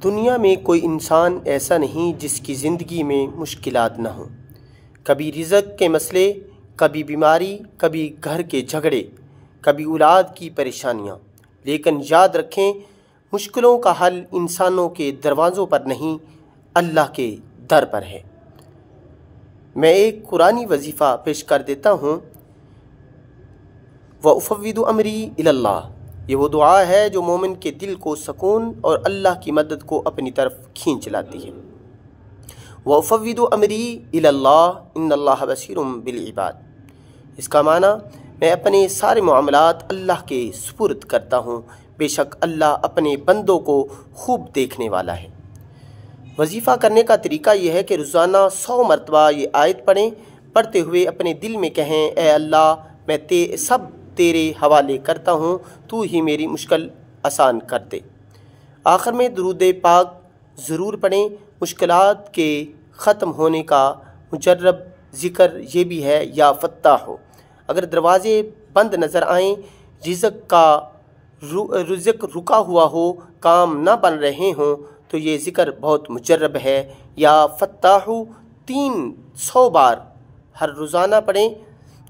دنیا میں کوئی انسان ایسا نہیں جس کی زندگی میں مشکلات نہ ہوں۔ کبھی رزق کے مسئلے، کبھی بیماری، کبھی گھر کے جھگڑے، کبھی اولاد کی پریشانیاں، لیکن یاد رکھیں مشکلوں کا حل انسانوں کے دروازوں پر نہیں، اللہ کے در پر ہے۔ میں ایک قرآنی وظیفہ پیش کر دیتا ہوں۔ وَأُفَوِّضُ أَمْرِي إِلَى اللَّهِ، یہ وہ دعا ہے جو مومن کے دل کو سکون اور اللہ کی مدد کو اپنی طرف کھینچ لاتی ہے۔ وَأُفَوِّضُ أَمْرِي إِلَى اللَّهِ إِنَّ اللَّهَ بَصِيرٌ بِالْعِبَادِ، اس کا معنی میں اپنے سارے معاملات اللہ کے سپرد کرتا ہوں، بے شک اللہ اپنے بندوں کو خوب دیکھنے والا ہے۔ وظیفہ کرنے کا طریقہ یہ ہے کہ روزانہ 100 مرتبہ یہ آیت پڑھیں، پڑھتے ہوئے اپنے دل میں کہیں اے اللہ میں سب تیرے حوالے کرتا ہوں، تو ہی میری مشکل آسان کر دے۔ آخر میں درود پاک ضرور پڑھیں۔ مشکلات کے ختم ہونے کا مجرب ذکر یہ بھی ہے یا فتاح ہو۔ اگر دروازے بند نظر آئیں، رزق رکا ہوا ہو، کام نہ بن رہے ہوں تو یہ ذکر بہت مجرب ہے۔ یا فتاح 300 بار ہر روزانہ پڑھیں۔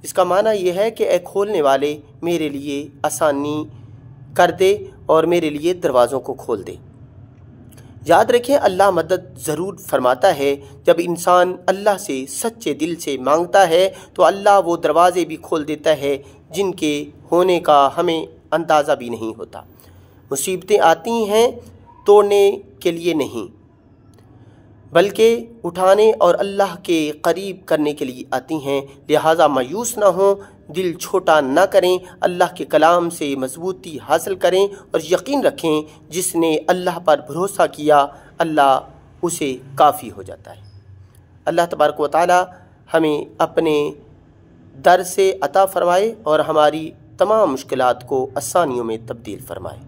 اس کا معنی یہ ہے کہ اے کھولنے والے میرے لیے آسانی کر دے اور میرے لیے دروازوں کو کھول دے۔ یاد رکھیں اللہ مدد ضرور فرماتا ہے۔ جب انسان اللہ سے سچے دل سے مانگتا ہے تو اللہ وہ دروازے بھی کھول دیتا ہے جن کے ہونے کا ہمیں اندازہ بھی نہیں ہوتا۔ مصیبتیں آتی ہیں توڑنے کے لیے نہیں بلکہ اٹھانے اور اللہ کے قریب کرنے کے لیے آتی ہیں، لہٰذا مایوس نہ ہوں، دل چھوٹا نہ کریں، اللہ کے کلام سے مضبوطی حاصل کریں اور یقین رکھیں جس نے اللہ پر بھروسہ کیا اللہ اسے کافی ہو جاتا ہے۔ اللہ تبارک و تعالی ہمیں اپنے در سے عطا فرمائے اور ہماری تمام مشکلات کو آسانیوں میں تبدیل فرمائے۔